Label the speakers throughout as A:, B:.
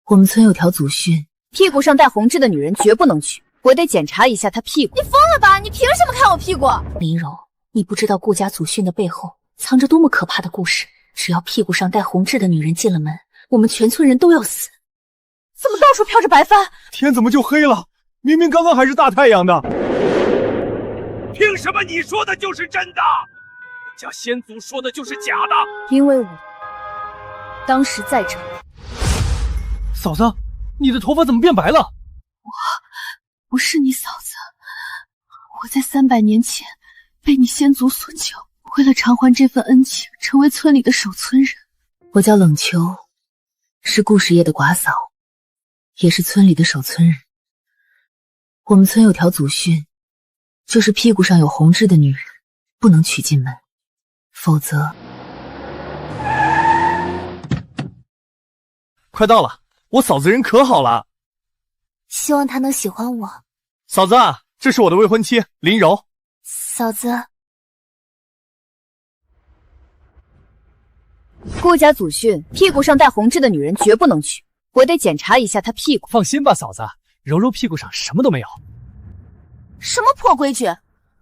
A: 我们村有條祖訓，屁股上帶紅痣的女人絕不能娶。我得檢查一下她屁股。
B: 你瘋了吧？你憑什麼看我屁股？
A: 林柔，你不知道顧家祖訓的背後藏着多麼可怕的故事。只要屁股上帶紅痣的女人進了門，我們全村人都要死。
B: 怎麼到處飄着白帆？
C: 天怎麼就黑了？明明剛剛還是大太陽的。
D: 憑什麼你說的就是真的？我家先祖說的就是假的？
A: 因為我當時在場。
C: 嫂子，你的頭髮怎麼變白了？
A: 我不是你嫂子，我在300年前被你先祖所救，為了償還這份恩情，成為村裡的守村人。我叫冷秋，是顧實業的寡嫂，也是村裡的守村人。我們村有條祖訓，就是屁股上有紅痣的女人不能娶進門，否則……
C: 快到了，我嫂子人可好了。
B: 希望她能喜歡我。
C: 嫂子，這是我的未婚妻林柔。
B: 嫂子，
A: 顧家祖訓，屁股上帶紅痣的女人絕不能娶。我得檢查一下她屁股。
C: 放心吧，嫂子，柔柔屁股上什麼都沒有。
B: 什麼破規矩？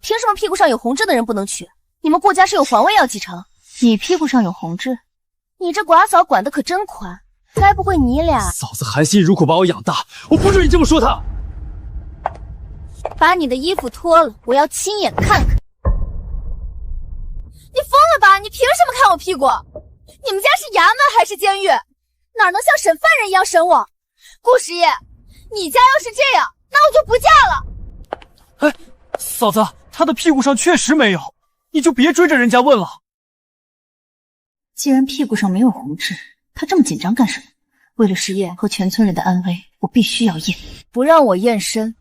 B: 憑什麼屁股上有紅痣的人不能娶？你們顧家是有皇位要繼承？
A: 你屁股上有紅痣？
B: 你這寡嫂管得可真寬，該不會你倆……
C: 嫂子含辛茹苦把我養大，我不准你這麼說她。
B: 把你的衣服脫了，我要親眼看看。你瘋了吧？你憑什麼看我屁股？你們家是衙門還是監獄？哪能像審犯人一樣審我？顧實業，你家要是這樣，那我就不嫁了。
C: 哎，嫂子，她的屁股上確實沒有，你就別追着人家問了。
A: 既然屁股上沒有紅痣，她這麼緊張幹什麼？為了實業和全村人的安危，我必須要驗。不讓我驗身，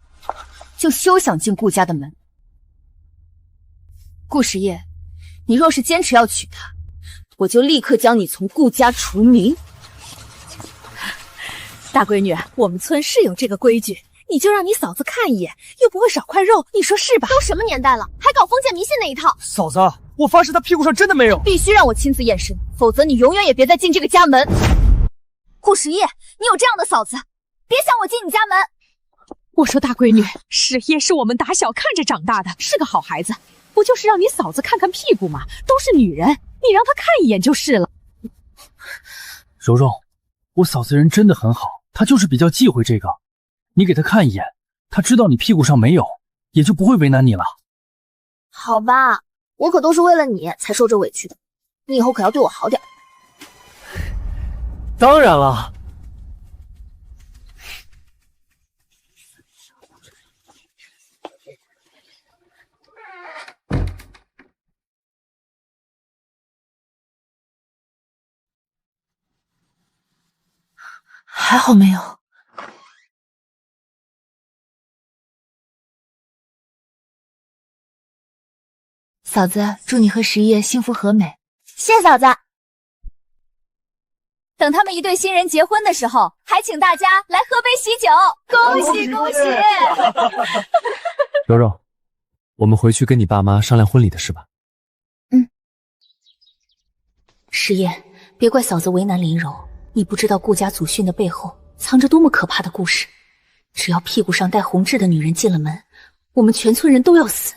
A: 就休想進顧家的門。顧實業，你若是堅持要娶她，我就立刻將你從顧家除名。
E: 大閨女，我們村是有這個規矩，你就讓你嫂子看一眼，又不會少塊肉，你說是吧？
B: 都什麼年代了，還搞封建迷信那一套？
C: 嫂子，我發誓她屁股上真的沒有。
A: 必須讓我親自驗身，否則你永遠也別再進這個家門。
B: 顧實業，你有這樣的嫂子，別想我進你家門。
E: 我說大閨女，實業是我們打小看着長大的，是個好孩子，不就是讓你嫂子看看屁股嗎？都是女人，你讓她看一眼就是了。
C: 柔柔，我嫂子人真的很好，她就是比較忌諱這個。你給她看一眼，她知道你屁股上沒有，也就不會為難你了。
B: 好吧，我可都是為了你才受這委屈的，你以後可要對我好點。
C: 當然了。
A: 還好沒有。嫂子，祝你和實業幸福和美。
B: 謝謝嫂子。
A: 等他們一對新人結婚的時候，還請大家來喝杯喜酒，恭喜恭喜！
F: 柔柔，我們回去跟你爸媽商量婚禮的事吧。
A: 實業，別怪嫂子為難林柔，你不知道顧家祖訓的背後藏着多麼可怕的故事。只要屁股上帶紅痣的女人進了門，我們全村人都要死。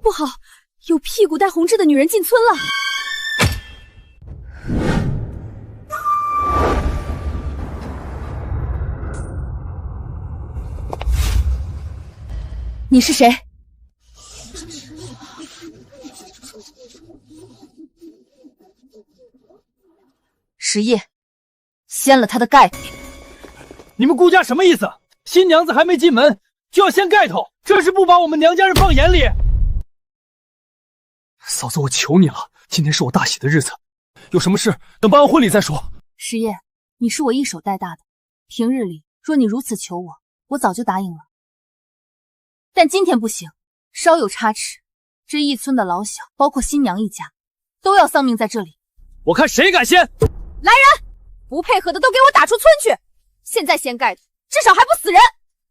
E: 不好，有屁股带紅痣的女人進村了。
A: 你是誰？實業，掀了他的蓋頭。
C: 你們顧家什麼意思？新娘子還沒進門就要掀蓋頭，這是不把我們娘家人放眼裡。嫂子，我求你了，今天是我大喜的日子，有什麼事等辦完婚禮再說。
A: 實業，你是我一手帶大的，平日裡若你如此求我，我早就答应了。但今天不行，稍有差池，这一村的老小，包括新娘一家，都要丧命在这里。
C: 我看谁敢先！
B: 来人，不配合的都给我打出村去！现在掀盖的，至少还不死人。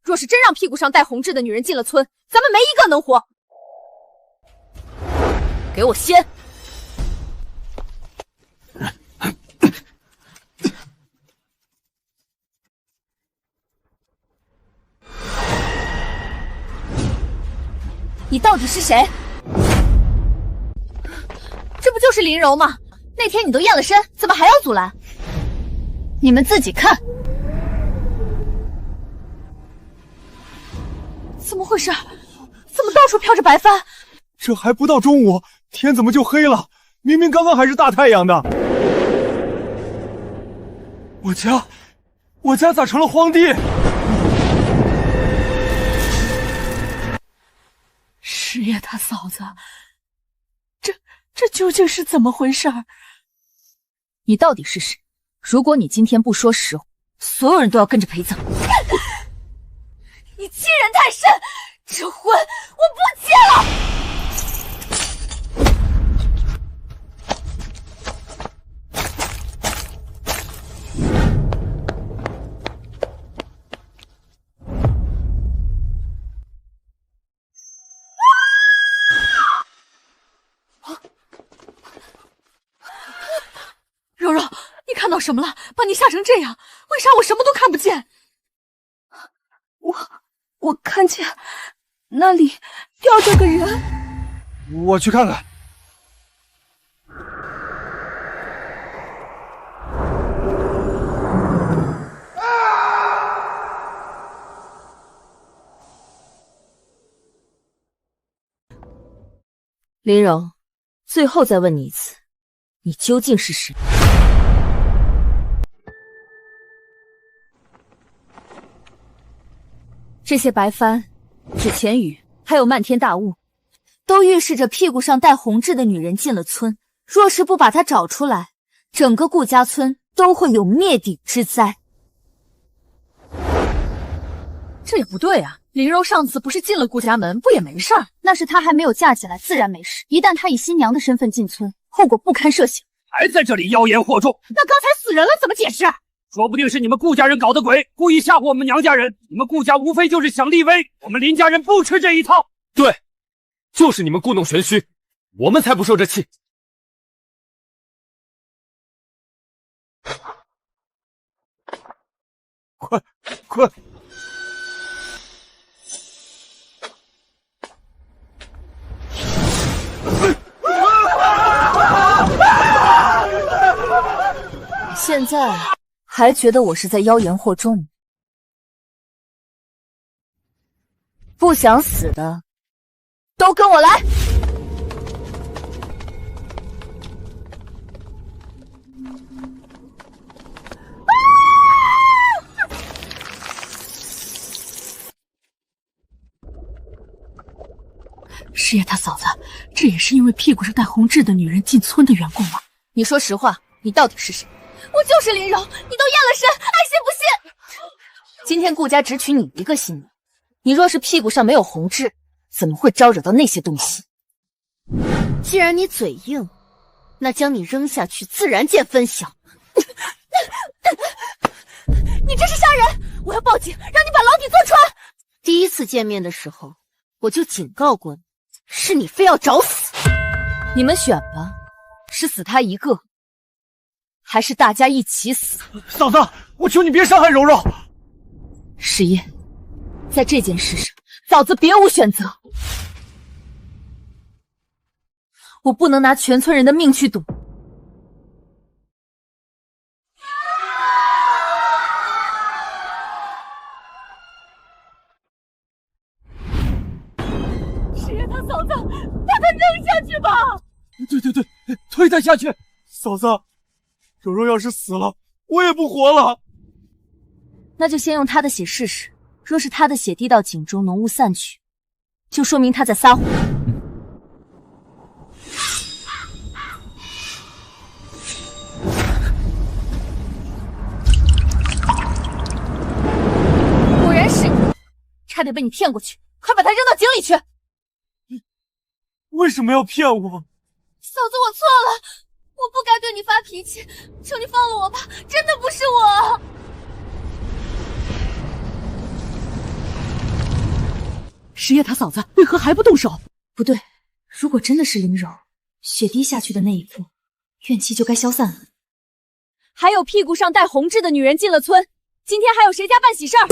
B: 若是真让屁股上带红痣的女人进了村，咱们没一个能活。给我掀！你到底是谁？这不就是林柔吗？那天你都验了身，怎么还要阻拦？
A: 你们自己看。
E: 怎么回事？怎么到处飘着白帆？
G: 这还不到中午，天怎么就黑了？明明刚刚还是大太阳的。我家咋成了荒地？
E: 师爷他嫂子，这究竟是怎么回事？
A: 你到底是谁？如果你今天不说实话，所有人都要跟着陪葬。
B: 你欺人太甚，这婚我不结了！
E: 柔柔，你看到什么了？把你吓成这样，为啥我什么都看不见？
A: 我看见那里吊着个人。
G: 我去看看。
A: 林柔，最后再问你一次，你究竟是谁？这些白帆、纸钱雨，还有漫天大雾，都预示着屁股上带红痣的女人进了村。若是不把她找出来，整个顾家村都会有灭顶之灾。
E: 这也不对啊！林柔上次不是进了顾家门，不也没事儿？
A: 那是她还没有嫁进来，自然没事。一旦她以新娘的身份进村，后果不堪设想。
D: 还在这里妖言惑众，
E: 那刚才死人了怎么解释？
D: 说不定是你们顾家人搞的鬼，故意吓唬我们娘家人。你们顾家无非就是想立威，我们林家人不吃这一套。
F: 对，就是你们故弄玄虚，我们才不受这气。
G: 快！
A: 现在还觉得我是在妖言惑众？不想死的，都跟我来！
E: 师爷他嫂子，这也是因为屁股上带红痣的女人进村的缘故吗？
A: 你说实话，你到底是谁？
B: 我就是林柔，你都验了身，爱信不信。
A: 今天顾家只娶你一个新娘，你若是屁股上没有红痣，怎么会招惹到那些东西？既然你嘴硬，那将你扔下去，自然见分晓。
B: 你这是杀人！我要报警，让你把牢底坐穿。
A: 第一次见面的时候，我就警告过你，是你非要找死。你们选吧，是死他一个，还是大家一起死？
G: 嫂子，我求你別傷害柔柔。
A: 师爺，在這件事上，嫂子別無選擇。我不能拿全村人的命去賭。
B: 师爺他嫂子，把他扔下去吧。
G: 對，推他下去。嫂子，柔柔要是死了，我也不活了。
A: 那就先用他的血試試，若是他的血滴到井中，濃霧散去，就說明他在撒謊。
B: 差点被你骗過去，快把他扔到井里去！
G: 为什么要骗我？
B: 嫂子，我错了，我不该对你发脾气，求你放了我吧，真的不是我。
E: 石叶他嫂子为何还不动手？
A: 不对，如果真的是林柔，血滴下去的那一刻，怨气就该消散了。
B: 还有屁股上戴红痣的女人进了村，今天还有谁家办喜事儿？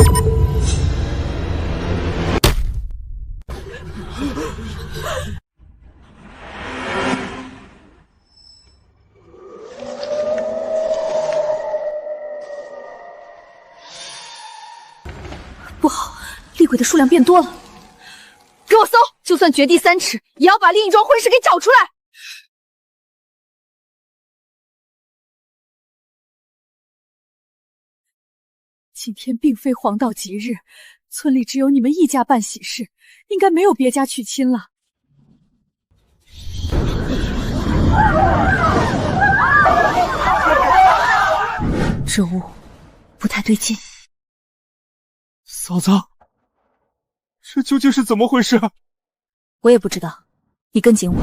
A: 不好，厉鬼的数量变多了。
B: 给我搜，就算掘地3尺，也要把另一桩婚事给找出来。
E: 今天并非黄道吉日，村里只有你们一家办喜事，应该没有别家娶亲了。
A: 这屋不太对劲。
G: 嫂子，这究竟是怎么回事？
A: 我也不知道，你跟紧我。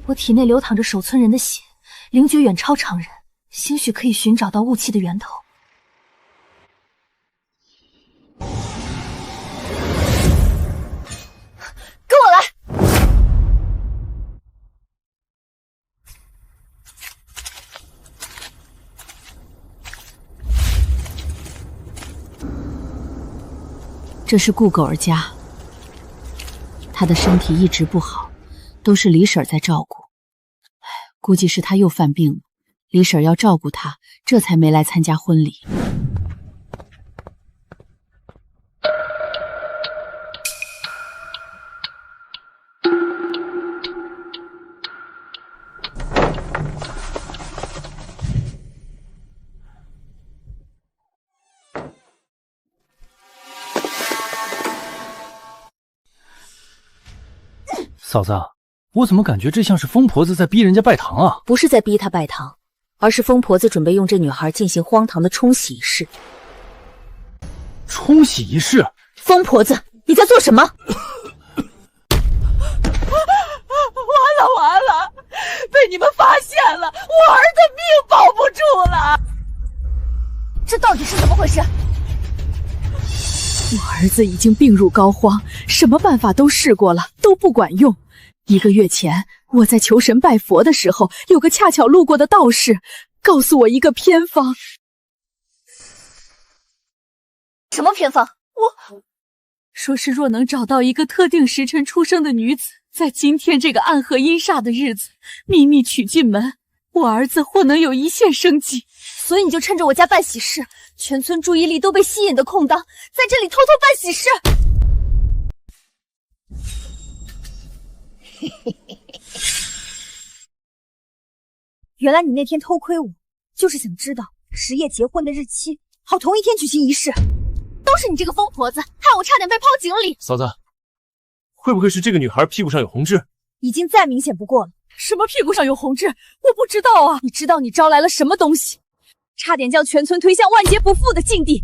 A: 我体内流淌着守村人的血，灵觉远超常人，兴许可以寻找到霧气的源头。
B: 跟我来！
E: 这是顾狗儿家，他的身体一直不好，都是李婶儿在照顾。估计是他又犯病了，李婶儿要照顾他，这才没来参加婚礼。
C: 嫂子，我怎么感觉这像是疯婆子在逼人家拜堂啊？
A: 不是在逼他拜堂，而是疯婆子准备用这女孩进行荒唐的冲洗仪式。
C: 冲洗仪式？
A: 疯婆子，你在做什么？
E: 完了，被你们发现了，我儿的命保不住了。
B: 这到底是怎么回事？
E: 我儿子已经病入膏肓，什么办法都试过了，都不管用。1个月前，我在求神拜佛的时候，有个恰巧路过的道士，告诉我一个偏方。
B: 什么偏方？
E: 说是若能找到一个特定时辰出生的女子，在今天这个暗河阴煞的日子，秘密娶进门，我儿子或能有一线生机。
B: 所以你就趁着我家办喜事，全村注意力都被吸引的空档，在这里偷偷办喜事。原来你那天偷窥我，就是想知道石叶結婚的日期，好同一天舉行儀式。都是你這個瘋婆子，害我差點被拋井裡。
G: 嫂子，會不會是這個女孩屁股上有紅痣？
B: 已經再明顯不過了。
E: 什麼屁股上有紅痣？我不知道啊！
B: 你知道你招來了什麼東西？差點將全村推向萬劫不復的境地。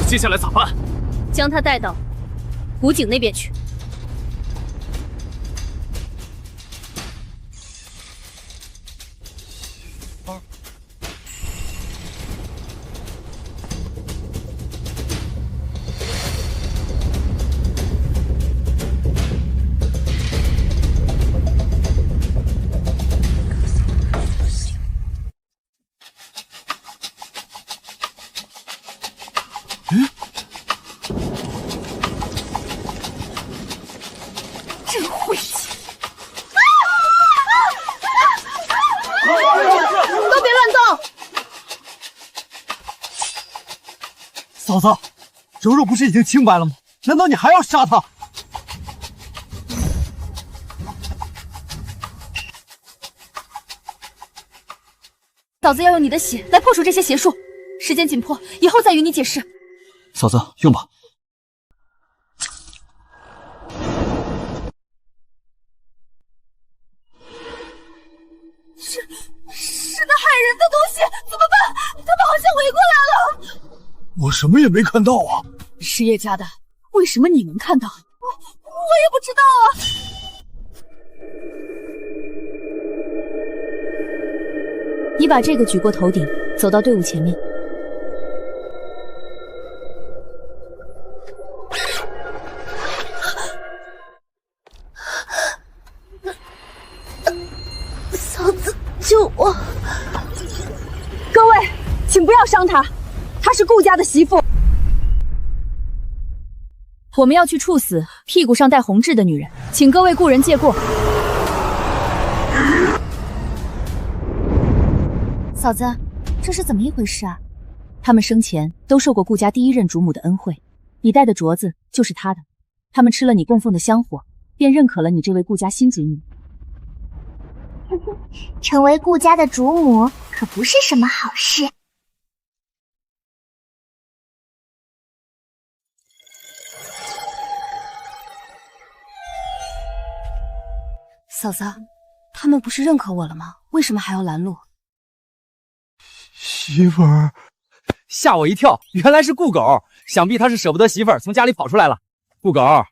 D: 接下來咋辦？
B: 將他帶到古井那邊去。
G: 嫂子，柔柔不是已经清白了吗？难道你还要杀她？
B: 嫂子要用你的血来破除这些邪术，时间紧迫，以后再与你解释。
G: 嫂子，用吧。
B: 是个害人的东西，怎么办？他们好像围过来了。
G: 我什么也没看到啊！
A: 实业家的，为什么你能看到？
B: 我也不知道啊。
E: 你把这个举过头顶，走到队伍前面。
B: 嫂子，救我！
A: 各位，请不要伤她，她是顾家的媳妇。
E: 我们要去处死屁股上带红痣的女人，请各位故人借过。
B: 嫂子，这是怎么一回事啊？
E: 他们生前都受过顾家第一任主母的恩惠，你戴的镯子就是她的。他们吃了你供奉的香火，便认可了你这位顾家新侄女。
B: 成为顾家的主母可不是什么好事。嫂子，他们不是认可我了吗？为什么还要拦路？
G: 媳妇儿，
C: 吓我一跳，原来是顾狗，想必他是舍不得媳妇儿从家里跑出来了。顾狗，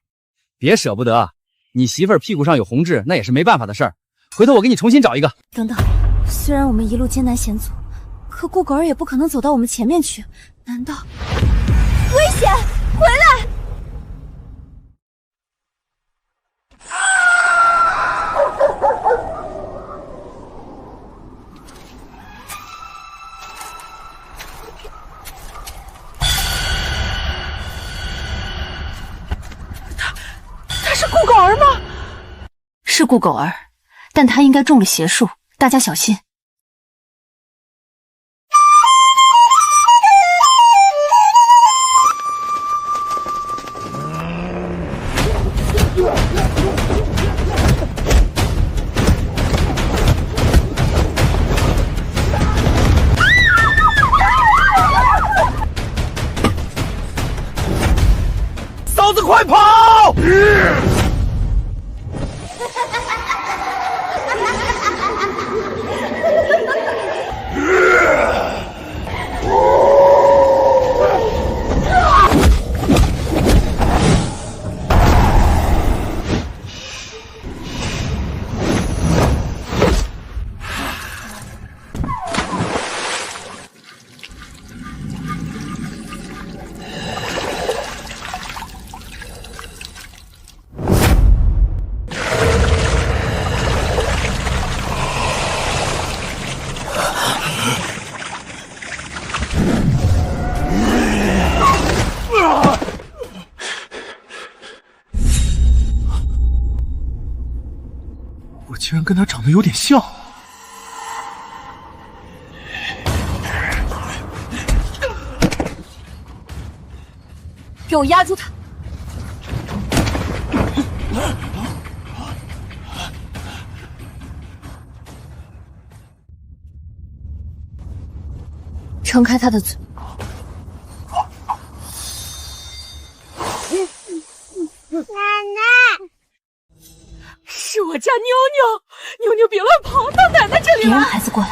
C: 别舍不得，你媳妇儿屁股上有红痣，那也是没办法的事儿。回头我给你重新找一个。
B: 等等，虽然我们一路艰难险阻，可顾狗儿也不可能走到我们前面去，难道危险？回来！
A: 她是顾狗儿吗？是顾狗儿。但他应该中了邪术，大家小心。
G: 嫂子，快跑！我竟然跟他长得有点像。
A: 给我压住他！撑开他的嘴！
B: 奶奶，
A: 是我家妞妞，妞妞别乱跑，到奶奶这里来！
E: 别让孩子过来。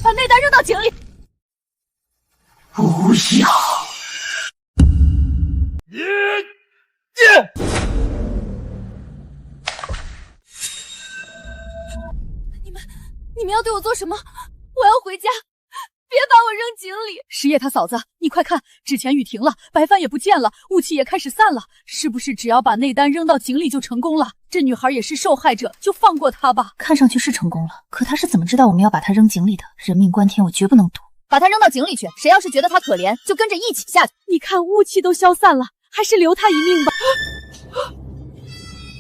A: 把内丹扔到井里！
G: 不要！
B: 你们要对我做什么？我要回家，別把我扔井裡！
A: 石叶他嫂子，你快看，纸钱雨停了，白帆也不見了，霧氣也開始散了，是不是只要把那單扔到井裡就成功了？這女孩也是受害者，就放過她吧。
E: 看上去是成功了，可她是怎麼知道我們要把她扔井裡的？人命關天，我絕不能賭。
B: 把她扔到井裡去，誰要是覺得她可憐，就跟着一起下去。
A: 你看霧氣都消散了，還是留她一命吧。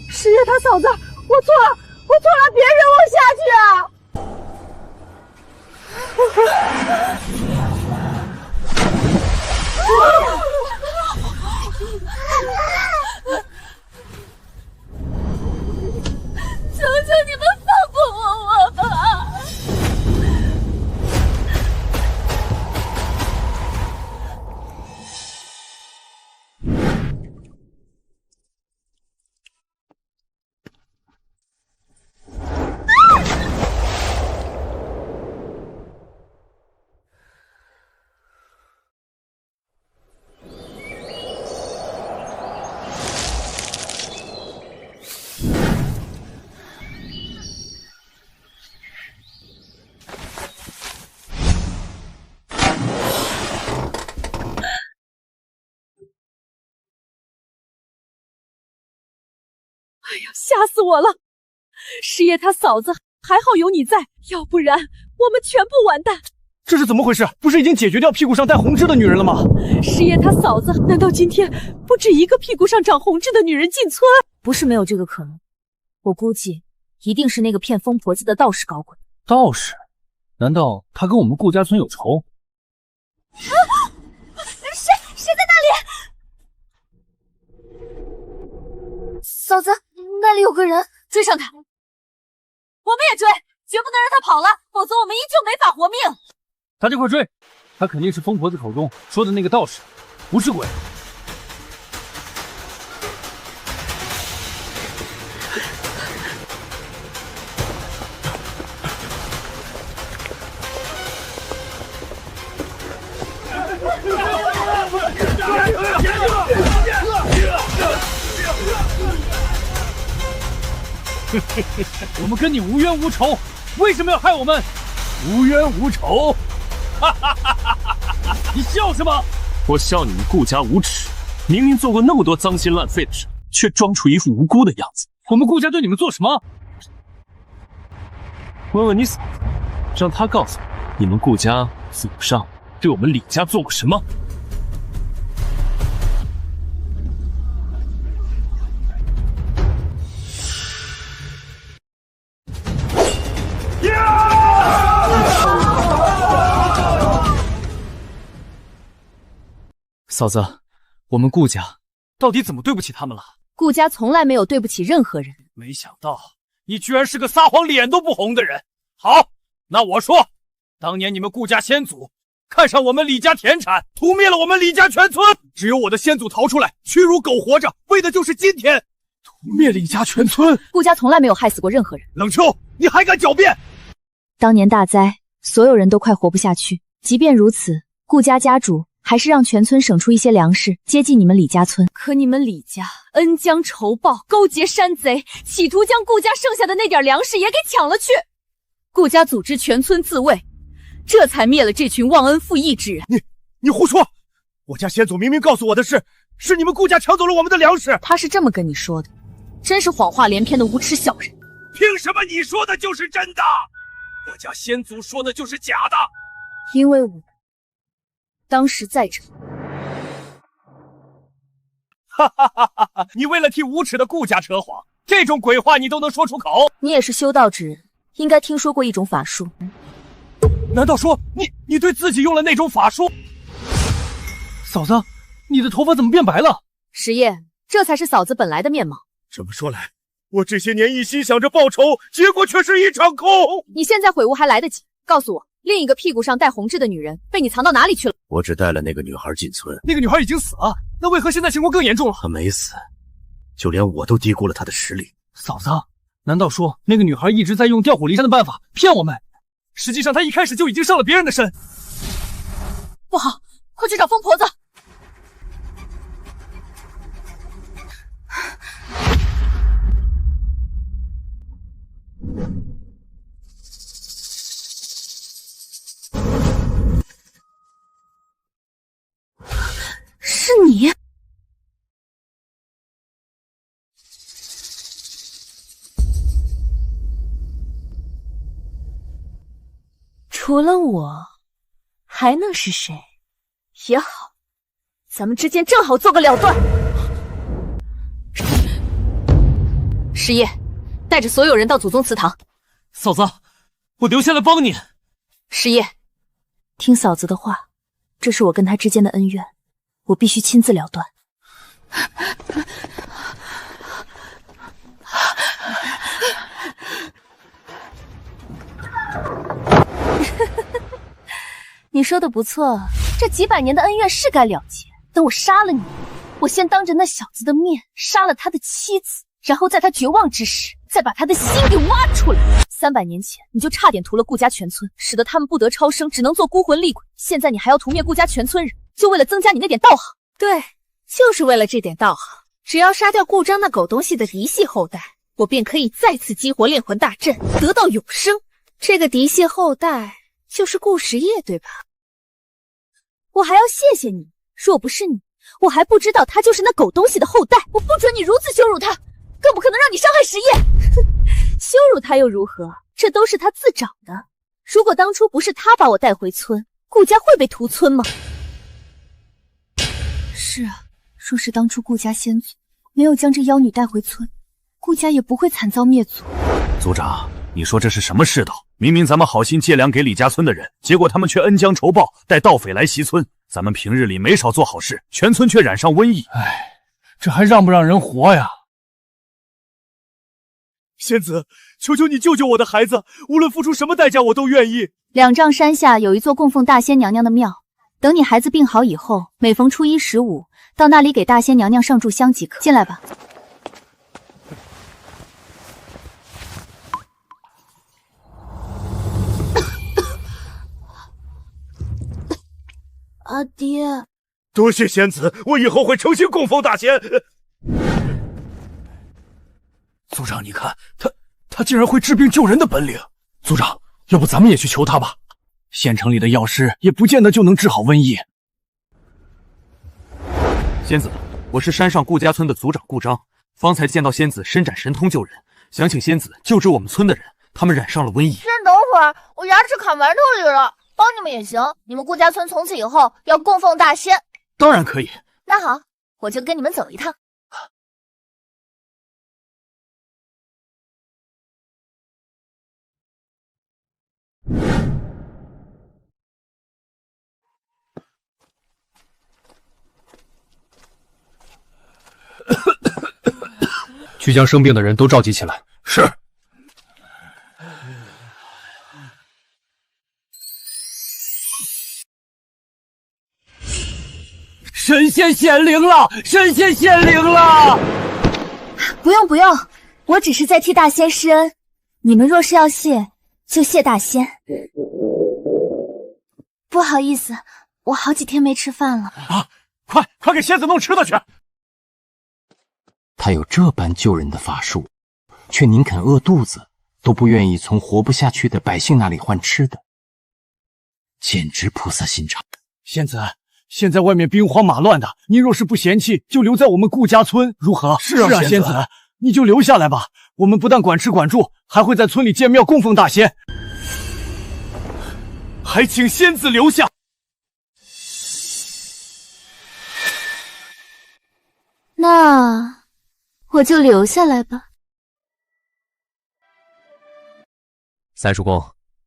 B: 石叶他嫂子，我错了，别扔我下去啊！求求你们放过我吧！
A: 哎呀，嚇死我了！石叶他嫂子，還好有你在，要不然我們全部完蛋。
G: 這是怎麼回事？不是已經解決掉屁股上帶紅痣的女人了嗎？
A: 石葉他嫂子，難道今天不止一個屁股上長紅痣的女人進村？
E: 不是沒有這個可能，我估計一定是那個騙瘋婆子的道士搞鬼。
F: 道士？難道他跟我們顧家村有仇？
B: 誰在那裡？嫂子，那裡有個人，
A: 追上他！我們也追，絕不能讓他跑了，否則我們依舊沒法活命。
F: 他就快追，他肯定是瘋婆子口中說的那個道士，不是鬼。我們跟你無冤無仇，為什麼要害我們？無冤無仇，你笑什麼？
D: 我笑你們顧家無恥，明明做過那麼多髒心爛肺的事，卻裝出一副無辜的樣子。
F: 我們顧家對你們做什麼？
D: 問問你嫂子，讓她告訴我，你們顧家祖上對我們李家做過什麼？
F: 嫂子，我們顧家到底怎麼對不起他們了？
E: 顧家從來沒有對不起任何人。
G: 沒想到你居然是個撒謊臉都不紅的人。好，那我說，當年你們顧家先祖看上我們李家田產，屠滅了我們李家全村，只有我的先祖逃出來，屈辱苟活着，為的就是今天屠滅李家全村。
E: 顧家從來沒有害死過任何人。
G: 冷秋，你還敢狡辯？
E: 當年大災，所有人都快活不下去，即便如此，顧家家主還是讓全村省出一些糧食接濟你們李家村。
A: 可你們李家恩將仇報，勾結山賊，企圖將顧家剩下的那點糧食也給搶了去。顧家組織全村自衛，這才滅了這群忘恩負義之人。
G: 你胡說！我家先祖明明告訴我的是你們顧家搶走了我們的糧食。
A: 他是這麼跟你說的，真是謊話連篇的無恥小人。
D: 憑什麼你說的就是真的？我家先祖說的就是假的。
A: 因為我當時在場。
G: 哈哈哈哈！你為了替無恥的顧家扯謊，這種鬼話你都能說出口？
E: 你也是修道之人，應該聽說過一種法術。
G: 難道說你對自己用了那種法術？
F: 嫂子，你的頭髮怎麼變白了？
A: 石葉，這才是嫂子本來的面貌。
G: 這麼說來，我這些年一心想着報仇，結果卻是一場空。
A: 你現在悔悟還來得及，告訴我，另一個屁股上帶紅痣的女人被你藏到哪裡去了？
H: 我只帶了那個女孩進村。
G: 那個女孩已經死了，那為何現在情況更嚴重了？
H: 她沒死，就連我都低估了她的實力。
F: 嫂子，難道說那個女孩一直在用調虎離山的辦法騙我們？
G: 實際上她一開始就已經上了別人的身。
A: 不好，快去找瘋婆子！
B: 除了我，還能是誰？也好，咱們之間正好做個了斷。
A: 石夜，帶着所有人到祖宗祠堂。
F: 嫂子，我留下来帮你。
A: 石夜，
E: 听嫂子的话，这是我跟他之间的恩怨，我必须親自了斷。
B: 你說的不錯，這幾百年的恩怨是該了結。等我殺了你，我先當着那小子的面殺了他的妻子，然後在他絕望之時，再把他的心給挖出来。300年前你就差點屠了顧家全村，使得他們不得超生，只能做孤魂厲鬼。現在你還要屠滅顧家全村人，就為了增加你那點道行？
I: 對，就是為了這點道行。只要殺掉顧章那狗東西的嫡系後代，我便可以再次激活煉魂大陣，得到永生。這個嫡系後代就是顧時夜，對吧？
B: 我還要謝謝你，若不是你，我還不知道他就是那狗東西的後代。我不准你如此羞辱他，更不可能讓你傷害时夜。羞辱他又如何？這都是他自找的。如果當初不是他把我帶回村，顧家會被屠村嗎？
A: 是啊，若是當初顧家先祖沒有將這妖女帶回村，顧家也不會慘遭滅族。
G: 族長，你說這是什麼世道？明明咱們好心借糧給李家村的人，結果他們卻恩將仇報，帶盜匪來襲村。咱們平日裡沒少做好事，全村卻染上瘟疫。
F: 唉，這還讓不讓人活呀？
G: 仙子，求求你救救我的孩子，無論付出什麼代價，我都願意。
B: 2丈山下有一座供奉大仙娘娘的廟，等你孩子病好以後，每逢初1、15，到那裡給大仙娘娘上炷香即可。進來吧。阿爹，
G: 多謝仙子，我以後會誠心供奉大仙。
F: 族長，你看他竟然會治病救人的本領。族長，要不咱們也去求他吧？縣城裡的藥師也不見得就能治好瘟疫。
J: 仙子，我是山上顧家村的族長顧章，方才見到仙子伸展神通救人，想請仙子救治我們村的人，他們染上了瘟疫。
B: 先等會兒，我牙齒卡埋頭裡了。幫你們也行，你們顧家村從此以後要供奉大仙。
F: 當然可以。
B: 那好，我就跟你們走一趟。
F: 去将生病的人都召集起來。是。神仙显靈了！神仙顯靈了！
B: 不用不用，我只是在替大仙施恩。你們若是要謝，就謝大仙。不好意思，我好幾天沒吃飯了。
G: 啊，快給仙子弄吃的去！
K: 他有這般救人的法術，卻寧肯餓肚子，都不願意從活不下去的百姓那裡換吃的，簡直菩薩心腸。
F: 仙子，現在外面兵荒馬亂的，您若是不嫌棄，就留在我們顧家村如何？是啊，仙子，你就留下來吧。我們不但管吃管住，還會在村裡建廟供奉大仙，
G: 還請仙子留下。
B: 那我就留下來吧。
L: 三叔公，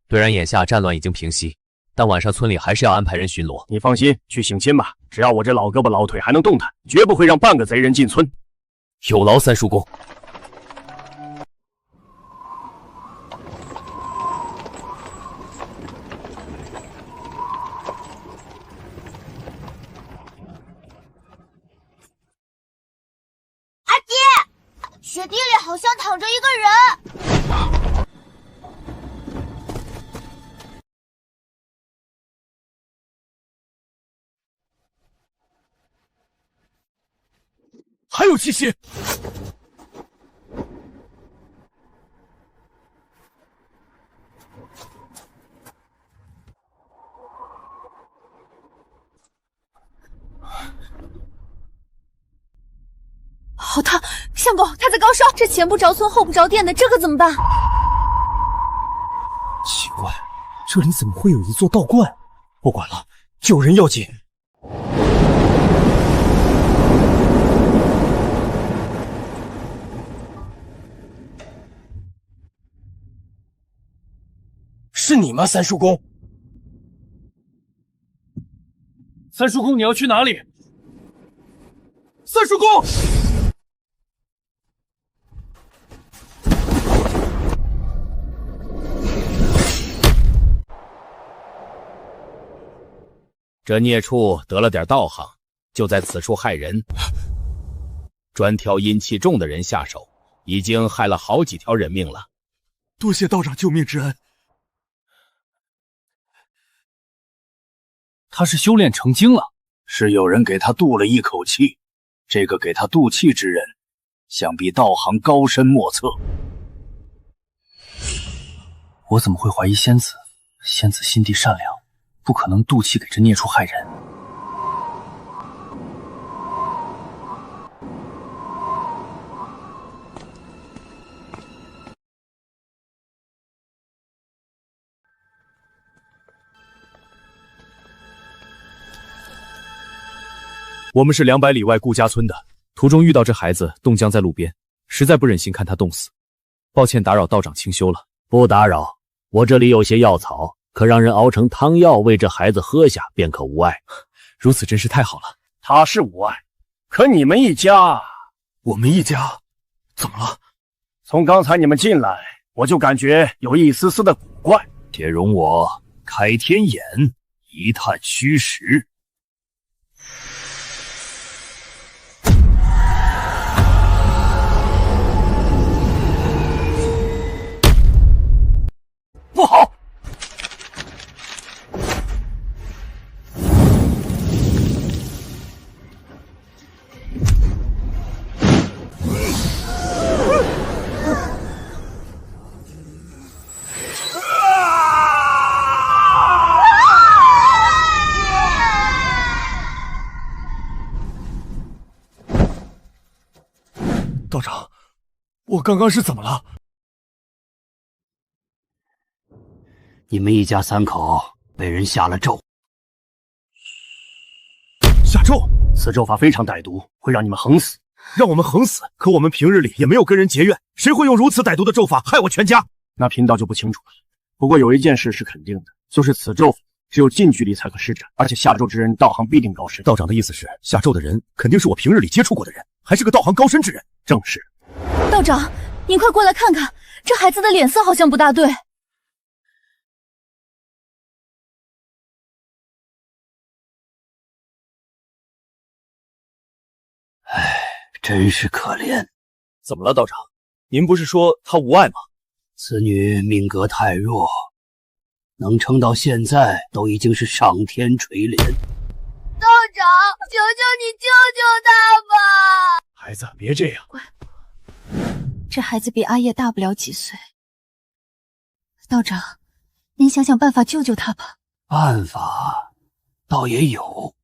L: 虽然眼下戰亂已經平息，但晚上村裡還是要安排人巡邏。
H: 你放心，去省親吧。只要我這老胳膊老腿還能動彈，絕不會讓半個賊人進村。
L: 有勞三叔公。
B: 阿爹，雪地裡好像躺着一個人。
G: 還有氣息！
B: 好燙，相公，他在高燒，這前不着村後不着店的，這可怎麼辦？
G: 奇怪，
F: 這裡怎麼會有一座道觀？不管了，救人要緊。
K: 是你吗，三叔公？
G: 三叔公，你要去哪里？三叔公！
D: 这孽畜得了点道行，就在此处害人，专挑阴气重的人下手，已经害了好几条人命了。
F: 多謝道长救命之恩。
G: 他是修炼成精了，
M: 是有人给他渡了一口气。这个给他渡气之人，想必道行高深莫測。
F: 我怎么会怀疑仙子？仙子心地善良，不可能渡气给这孽畜害人。
H: 我们是200里外顾家村的，途中遇到这孩子冻僵在路边，实在不忍心看他冻死。抱歉打扰道长清修了。
N: 不打扰，我这里有些药草，可让人熬成汤药喂这孩子喝下，便可无碍。
H: 如此真是太好了。他是无碍，可你们一家……
F: 我们一家怎么了？
H: 从刚才你们进来，我就感觉有一丝丝的古怪。且容我开天眼，一探虚实。不好！
F: 道长，我刚刚是怎么了？
N: 你们一家3口被人下了咒。
F: 下咒？
H: 此咒法非常歹毒，会让你们横死。
F: 让我们横死？可我们平日里也没有跟人结怨，谁会用如此歹毒的咒法害我全家？
H: 那贫道就不清楚了。不過有一件事是肯定的，就是此咒法只有近距離才可施展，而且下咒之人道行必定高深。
F: 道長的意思是，下咒的人肯定是我平日裡接觸過的人，還是個道行高深之人。
H: 正是。
B: 道長，您快過來看看，這孩子的臉色好像不大對。
N: 唉，真是可怜。
G: 怎麼了，道長？您不是說她無礙嗎？
N: 此女命格太弱，能撐到現在都已經是上天垂憐。
B: 道長，求求你救救她吧！
G: 孩子，別這樣。
A: 乖，這孩子比阿葉大不了幾歲。道長，您想想辦法救救他吧。
N: 辦法倒也有。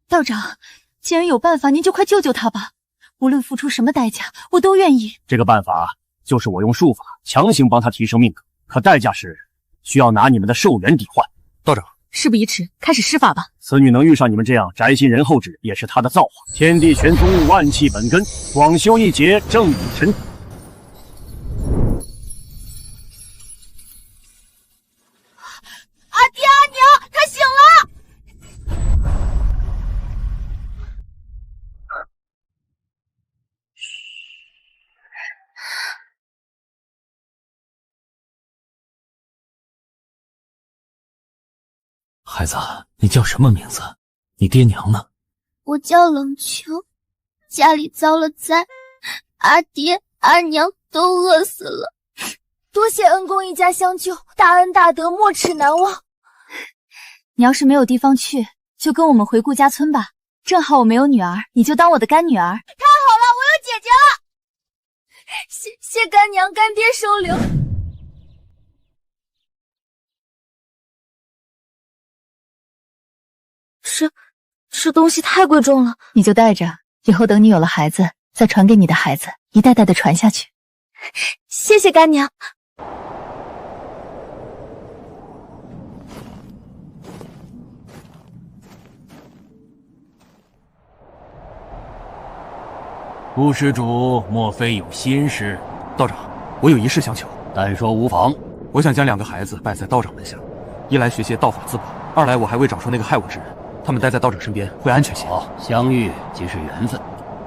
A: 道長，既然有辦法，您就快救救他吧。無論付出什麼代價，我都願意。
H: 這個辦法就是我用術法強行幫他提升命格，可代價是需要拿你們的壽元抵換。
F: 道長，
A: 事不宜遲，開始施法吧。
H: 此女能遇上你們這樣宅心仁厚之人，也是她的造化。天地玄宗，萬氣本根，廣修一劫，正午神。
B: 阿爹阿娘，他醒了！
F: 孩子，你叫什麼名字？你爹娘呢？
B: 我叫冷秋，家裡遭了災，阿爹阿娘都餓死了。多謝恩公一家相救，大恩大德，沒齒難忘。
A: 你要是沒有地方去，就跟我們回顧家村吧。正好我沒有女兒，你就當我的乾女兒。太好
B: 了，我有姐姐了！謝乾娘乾爹收留。這東西太貴重了，
A: 你就帶着，以後等你有了孩子，再傳給你的孩子，一代代的傳下去。
B: 謝謝乾娘。
J: 顾施主莫非有心事？道长，我有一事相求。
N: 但说无妨。
J: 我想将2个孩子拜在道长门下，一来学些道法自保，二来我还未找出那个害我之人，他们待在道长身边会安全些。
N: 好，相遇即是缘分，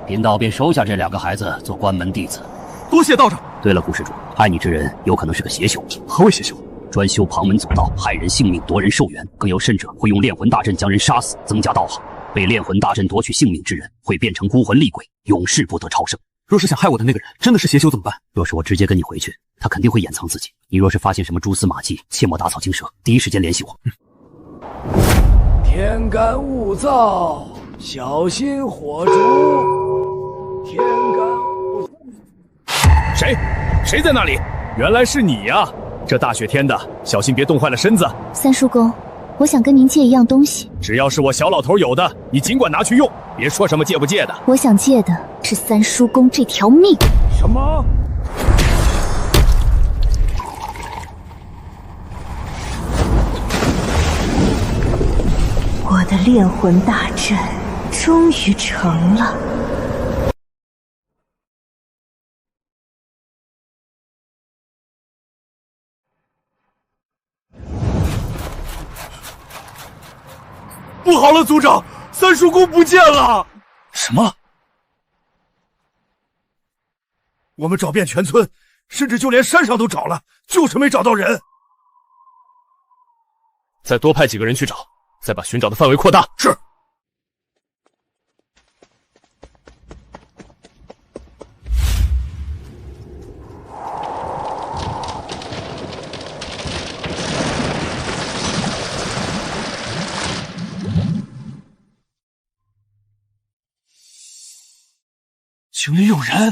N: 贫道便收下这2个孩子做关门弟子。
J: 多謝道长。
N: 对了，顾施主，害你之人有可能是个邪修。
J: 何为邪修？
N: 专修旁门左道，害人性命，夺人寿元。更有甚者，会用炼魂大阵将人杀死，增加道行。被炼魂大阵夺取性命之人，会变成孤魂厉鬼，永世不得超生。
J: 若是想害我的那个人真的是邪修怎么办？
N: 若是我直接跟你回去，他肯定会掩藏自己。你若是发现什麼蛛絲馬跡，切莫打草驚蛇，第一時間聯繫我。
O: 天乾物燥，小心火燭。天乾物燥。
G: 誰在那裡？原來是你呀！這大雪天的，小心別凍壞了身子。
B: 三叔公，我想跟您借一樣東西。
G: 只要是我小老頭有的，你儘管拿去用，別說什麼借不借的。
B: 我想借的是三叔公這條命。
O: 什麼？
A: 我的煉魂大陣終於成了。
G: 不好了，族長，三叔公不見了！
M: 什麼？
G: 我們找遍全村，甚至就連山上都找了，就是沒找到人。再多派幾個人去找，再把尋找的範圍擴大。是。
M: 井裡有人。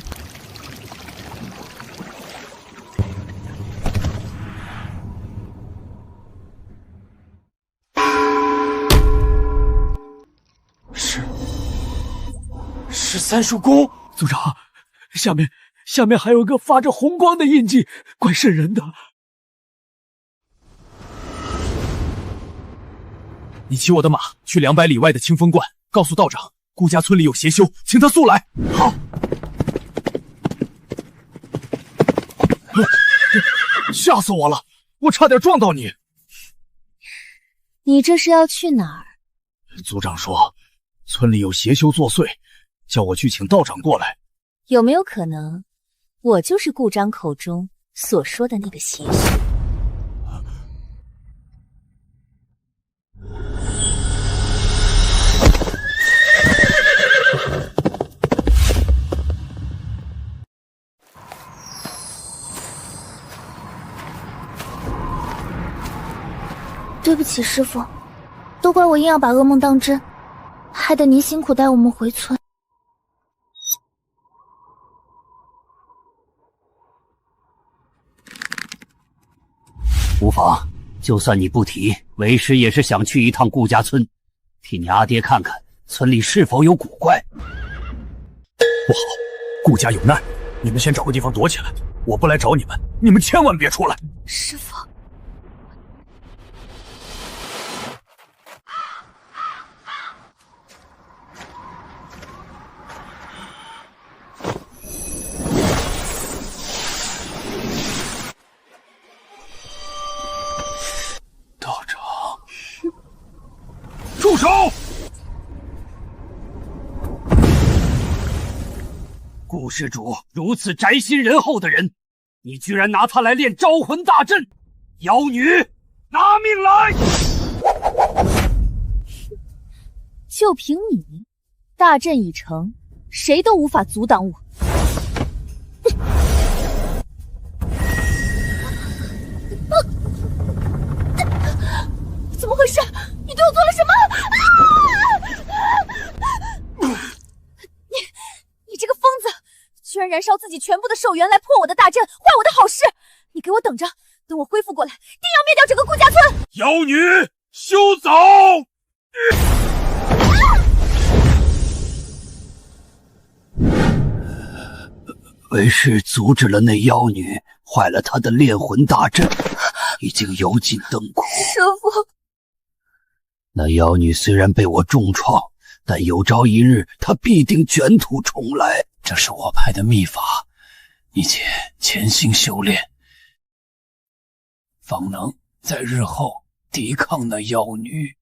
F: 是三叔公。族长，下面還有個發着紅光的印記，怪瘆人的。
G: 你騎我的馬去200里外的清風觀，告訴道長顧家村裡有邪修，請他速來。好。嚇死我了，我差點撞到你。
B: 你這是要去哪兒？
M: 族長說村裡有邪修作祟，叫我去請道長過來。
B: 有沒有可能我就是顧章口中所說的那個邪修？對不起，師父，都怪我硬要把噩夢當真，害得您辛苦帶我們回村。
N: 無妨，就算你不提，為師也是想去一趟顧家村，替你阿爹看看村裡是否有古怪。
G: 不好，顧家有難，你們先找個地方躲起來，我不來找你們，你們千萬別出來。
B: 師父。
G: 住手！
N: 顧施主如此宅心仁厚的人，你居然拿他來練招魂大陣！妖女，拿命來！
B: 就憑你，大陣已成，誰都無法阻擋我。怎麼回事？你對我做了什麼？你這個瘋子，居然燃燒自己全部的壽元來破我的大陣，壞我的好事！你給我等着，等我恢復過來，定要滅掉整個顧家村！
G: 妖女，休走！
N: 為師阻止了那妖女，壞了她的煉魂大陣，已經油盡燈枯。
B: 師父。
N: 那妖女雖然被我重創，
H: 但有朝一日他必定卷土重来。这是我派的秘法，你且潜心修炼，方能在日后抵抗那妖女。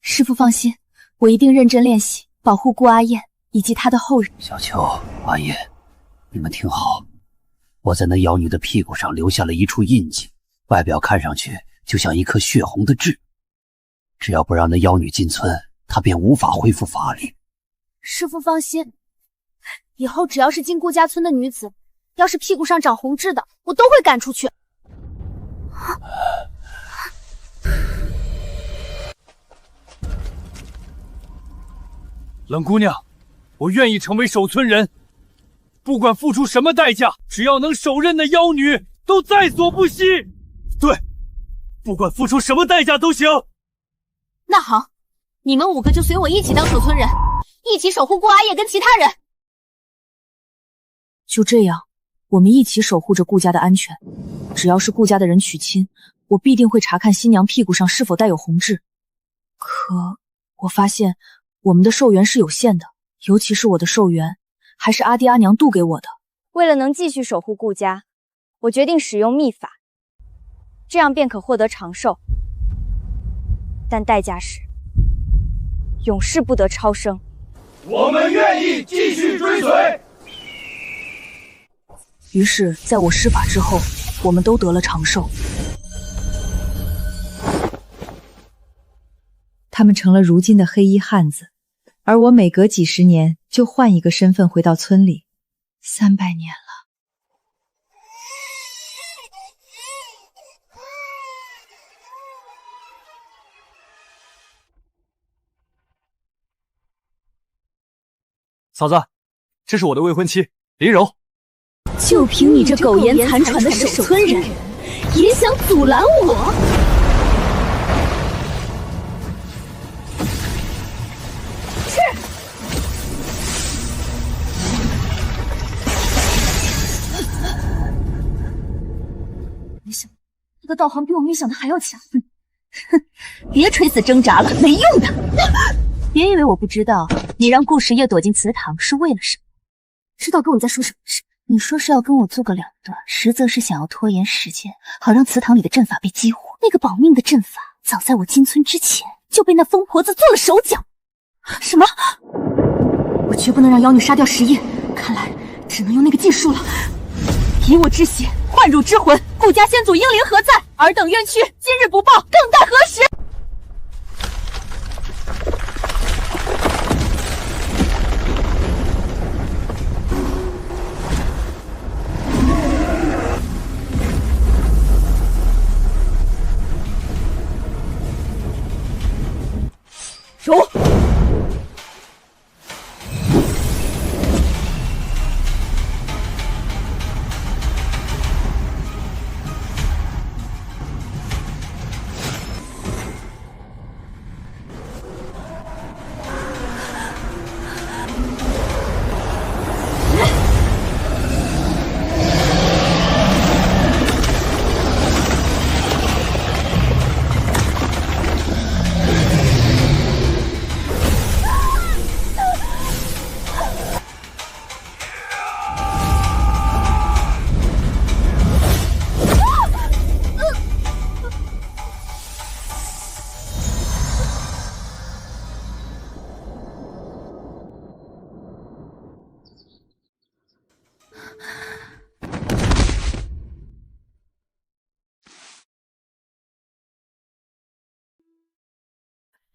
B: 师父放心，我一定认真练习，保护顾阿燕以及她的后人。
N: 小秋、阿燕，你们听好，我在那妖女的屁股上留下了一处印记，外表看上去就像一颗血红的痣。只要不让那妖女进村，她便无法恢复法力。
B: 师父放心，以后只要是进顾家村的女子，要是屁股上长红痣的，我都会赶出去。
G: 冷姑娘，我愿意成为守村人，不管付出什么代价，只要能手刃那妖女，都在所不惜。对，不管付出什么代价都行。
B: 那好，你们5个就随我一起当守村人，一起守护顾阿叶跟其他人。
E: 就这样，我们一起守护着顾家的安全。只要是顾家的人娶亲，我必定会查看新娘屁股上是否带有红痣。可我发现我们的寿元是有限的，尤其是我的寿元还是阿爹阿娘渡给我的。
P: 为了能继續守護顧家，我決定使用秘法，這樣便可獲得長壽。但代價是永世不得超生。
G: 我們願意繼續追隨。
E: 於是在我施法之後，我們都得了長壽。
Q: 他們成了如今的黑衣漢子，而我每隔幾十年就換一個身份回到村裡，300年了。
F: 嫂子，這是我的未婚妻林柔。
B: 就憑你這苟延殘喘的守村人，也想阻攔我？是。没想到他的道行比我預想的還要強。哼，別垂死掙扎了，沒用的。別以為我不知道，你讓顧時夜躲進祠堂是為了什麼？知道跟我在說什麼事？你說是要跟我做個兩斷，實則是想要拖延時間，好讓祠堂裡的陣法被激活。那個保命的陣法，早在我進村之前就被那瘋婆子做了手腳。什麼？我絕不能讓妖女殺掉時夜，看來只能用那個技術了。以我之血換汝之魂，顧家先祖英靈何在？爾等冤屈，今日不報，更待何時？走！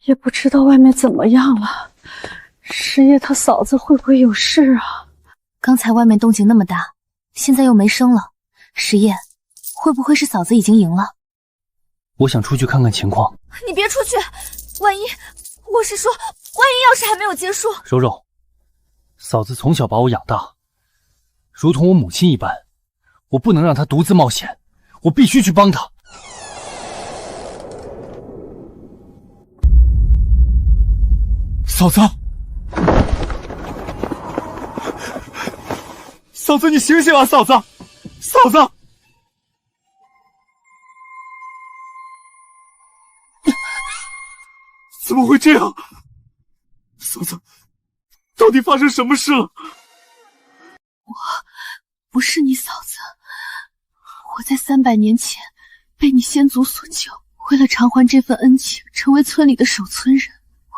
A: 也不知道外面怎麼樣了，時夜他嫂子會不會有事啊？
B: 剛才外面動靜那麼大，現在又沒聲了，時夜，會不會是嫂子已經贏了？
F: 我想出去看看情況。
B: 你別出去，萬一，我是說，萬一要是還沒有結束。
F: 柔柔，嫂子從小把我養大，如同我母親一般，我不能讓她獨自冒險，我必須去幫她。嫂子，嫂子，你醒醒啊！嫂子，嫂子，怎麼會這樣？
J: 嫂子，到底发生什么事了？
A: 我不是你嫂子，我在300年前被你先祖所救，为了偿还这份恩情，成为村里的守村人。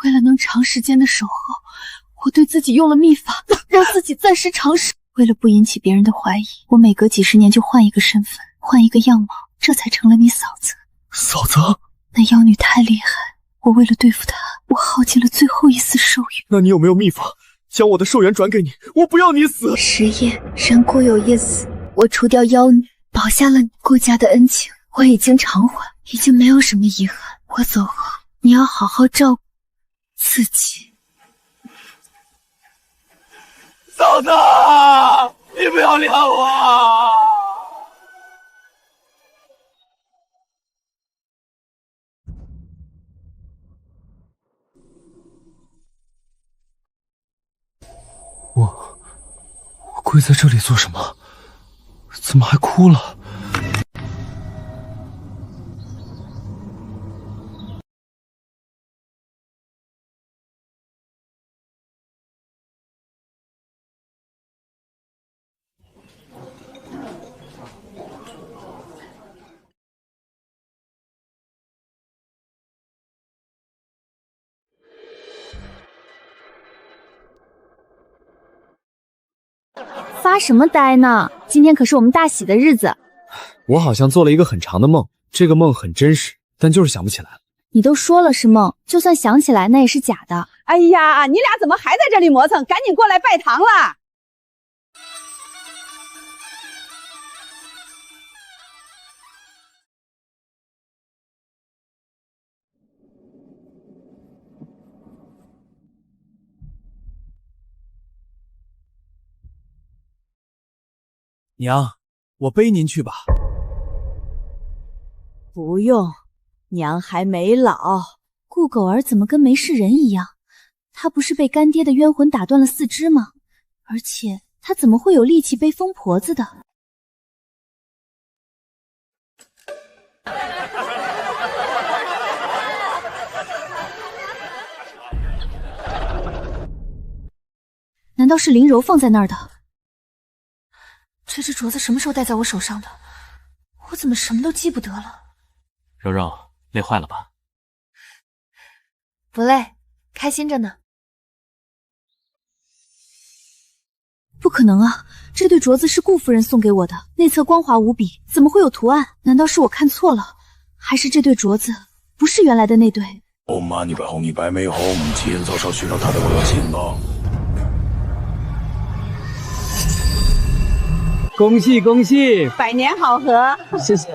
A: 为了能长时间的守候，我对自己用了秘法，让自己暂时长寿。为了不引起别人的怀疑，我每隔几十年就换一个身份，换一个样貌，这才成了你嫂子。
J: 嫂子，
A: 那妖女太厉害，我为了对付她，我耗尽了最后一丝寿元。
J: 那你有没有秘法，将我的寿元转给你？我不要你死。
A: 10夜，人固有一死，我除掉妖女，保下了你顾家的恩情，我已经偿还，已经没有什麼遺憾。我走後，你要好好照顧自己。
J: 嫂子，你不要撂我！
F: 我跪在这裡做什麼？怎麼還哭了？
P: 发什麼呆呢？今天可是我們大喜的日子。
C: 我好像做了一個很長的夢，這個夢很真實，但就是想不起來了。
P: 你都說了是夢，就算想起來那也是假的。
R: 哎呀，你倆怎麼還在這裡磨蹭？趕緊過來拜堂啦！
G: 娘，我背您去吧。
R: 不用，娘還沒老。
P: 顧狗兒怎麼跟沒事人一樣？他不是被乾爹的冤魂打斷了4肢嗎？而且他怎麼會有力氣背瘋婆子的？難道是林柔放在那兒的？
A: 這隻鐲子什麼時候戴在我手上的？我怎麼什麼都記不得了？
J: 柔柔，累壞了吧？
A: 不累，開心着呢。
P: 不可能啊！這對鐲子是顧夫人送給我的，內側光滑無比，怎麼會有圖案？難道是我看錯了？還是這對鐲子不是原來的那對？
S: 我媽你白紅你白眉紅，今天早上學到她的我要親了。
C: 恭喜恭喜，
R: 百年好合。
C: 謝謝。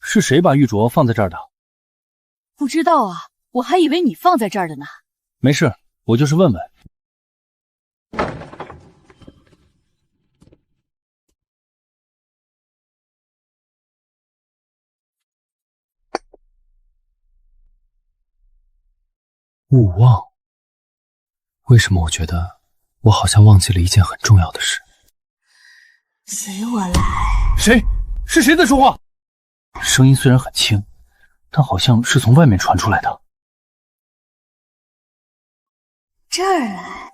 F: 是誰把玉鐲放在這兒的？
E: 不知道啊，我還以為你放在這兒的呢。
F: 沒事，我就是問問。勿忘，為什麼我覺得我好像忘記了一件很重要的事？
A: 隨我來。
F: 誰？是誰在說話？聲音雖然很輕，但好像是從外面傳出來的。
A: 這兒來。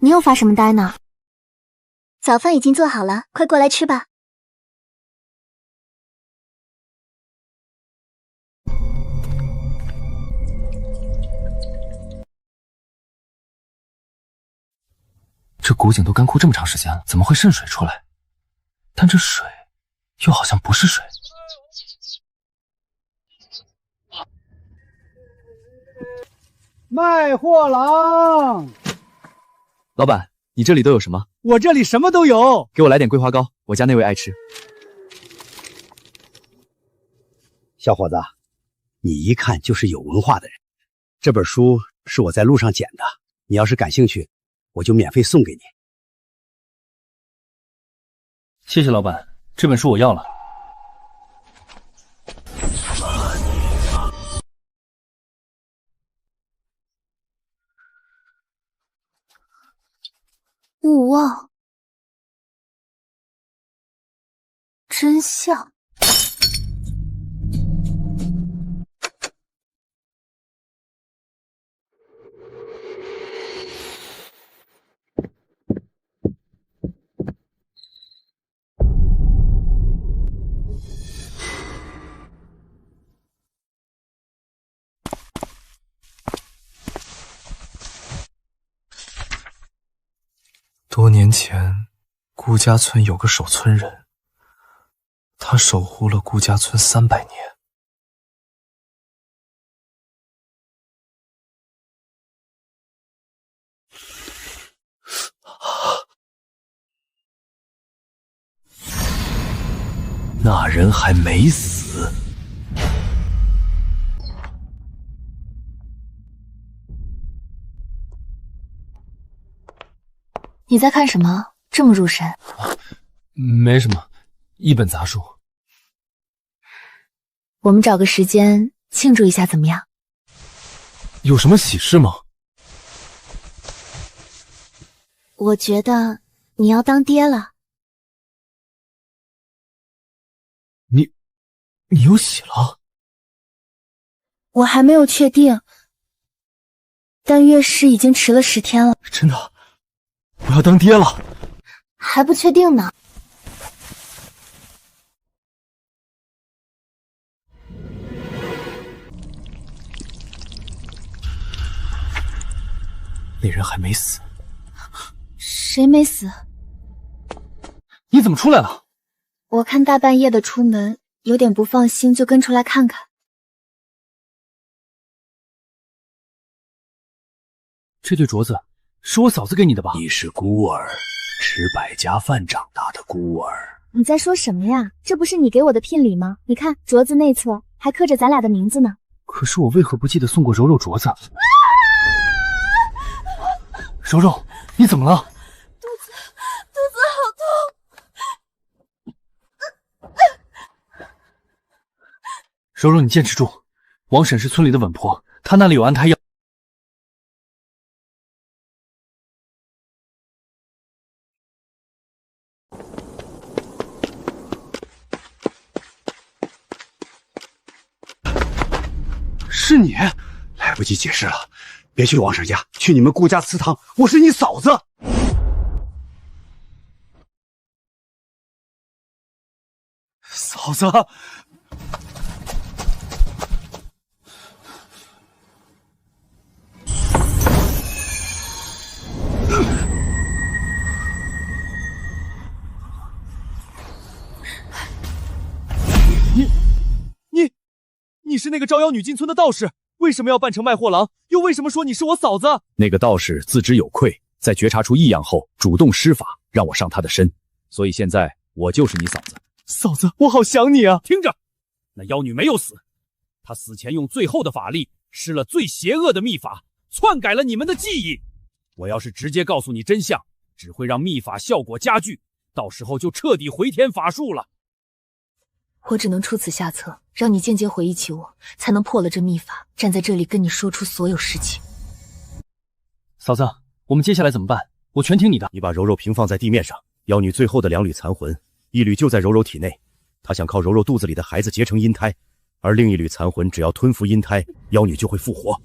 B: 你又發什麼呆呢？早飯已經做好了，快過來吃吧。
F: 這古井都乾枯這麼長時間了，怎麼會滲水出來？但這水
J: 又好像不是水。
F: 卖货郎，
C: 老板，你这里都有什么？
F: 我这里什么都有。
C: 给我来点桂花糕，我家那位爱吃。
T: 小伙子，你一看就是有文化的人。这本书是我在路上捡的，你要是感兴趣，我就免费送给你。
J: 谢谢老板，这本书我要了。
B: 勿忘真相。
J: 多年前，顾家村有个守村人，他守护了顾家村300年。那人还没死。
B: 你在看什么？这么入神？
J: 没什么，一本杂书。
B: 我们找个时间庆祝一下，怎么样？
J: 有什么喜事吗？
B: 我觉得你要当爹了。
J: 你有喜了？
B: 我还没有確定，但月事已經遲了10天了。
J: 真的？我要當爹了？
B: 還不確定呢。
J: 那人還沒死。
B: 誰沒死？
J: 你怎麼出來了？
B: 我看大半夜的出門，有點不放心，就跟出來看看。
J: 這對鐲子是我嫂子給你的吧？
H: 你是孤兒，吃百家飯長大的孤兒。
P: 你在說什麼呀？這不是你給我的聘禮嗎？你看鐲子內側還刻着咱倆的名字呢。
J: 可是我為何不記得送過柔柔鐲子？柔柔，你怎麼了？
B: 肚子好痛。
J: 柔柔，你堅持住。王嬸是村裡的穩婆，她那裡有安胎藥。
T: 是你？来不及解釋了，別去王嬸家，去你們顧家祠堂。我是你嫂子。
F: 嫂子。
C: 你是那個招妖女進村的道士，為什麼要扮成賣貨郎？又為什麼說你是我嫂子？
D: 那個道士自知有愧，在覺察出異樣後，主動施法讓我上他的身，所以現在我就是你嫂子。
C: 嫂子，我好想你啊！
D: 聽着，那妖女沒有死，她死前用最後的法力施了最邪惡的秘法，篡改了你們的記憶。我要是直接告訴你真相，只會讓秘法效果加劇，到時候就徹底回天乏術了。
B: 我只能出此下策，讓你間接回憶起我，才能破了這秘法，站在這裡跟你說出所有事情。
J: 嫂子，我們接下來怎麼辦？我全聽你的。
D: 你把柔柔平放在地面上，妖女最後的2縷殘魂，一縷就在柔柔體內，她想靠柔柔肚子裡的孩子結成陰胎，而另一縷殘魂只要吞服陰胎，妖女就會復活。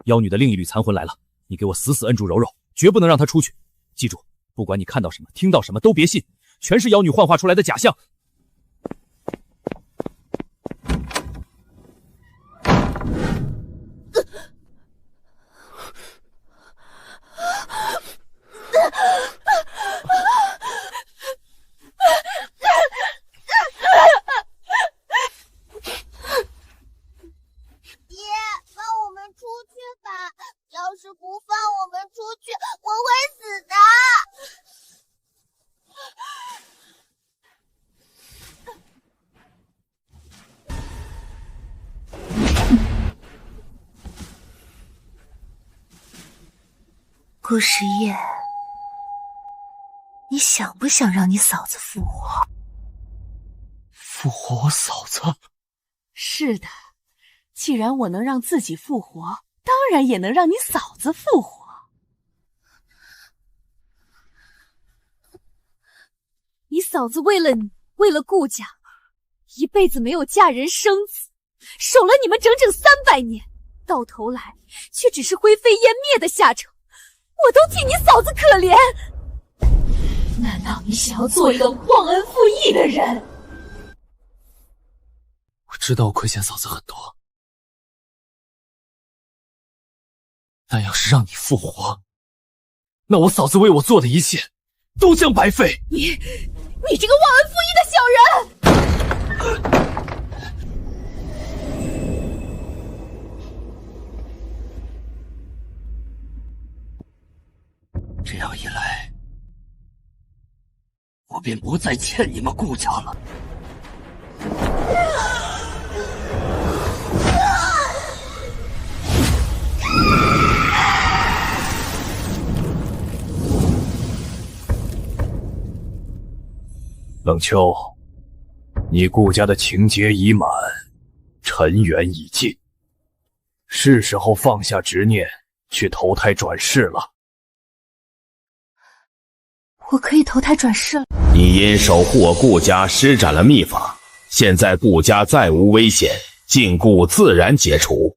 D: 妖女的另一縷殘魂來了，你給我死死摁住柔柔，絕不能讓她出去。記住，不管你看到什麼，聽到什麼，都別信。全是妖女幻化出來的假象。
U: 要是不放我們出去，我會死的。
A: 顾时夜，你想不想让你嫂子复活？
F: 复活我嫂子？
E: 是的，既然我能让自己复活，当然也能让你嫂子复活。
B: 你嫂子为了你，为了顾家，一辈子没有嫁人生子，守了你们整整300年，到头来却只是灰飞烟灭的下场。我都替你嫂子可怜。难道你想要做一个忘恩负義的人？
J: 我知道我虧欠嫂子很多，但要是让你复活，那我嫂子为我做的一切都将白費。
B: 你这个忘恩負義的小人！
N: 这样一来，我便不再欠你们顾家了。
H: 冷秋，你顾家的情劫已满，尘缘已尽，是时候放下执念，去投胎转世了。
A: 我可以投胎转世了。
V: 你因守護我顧家施展了秘法，現在顧家再無危險，禁錮自然解除。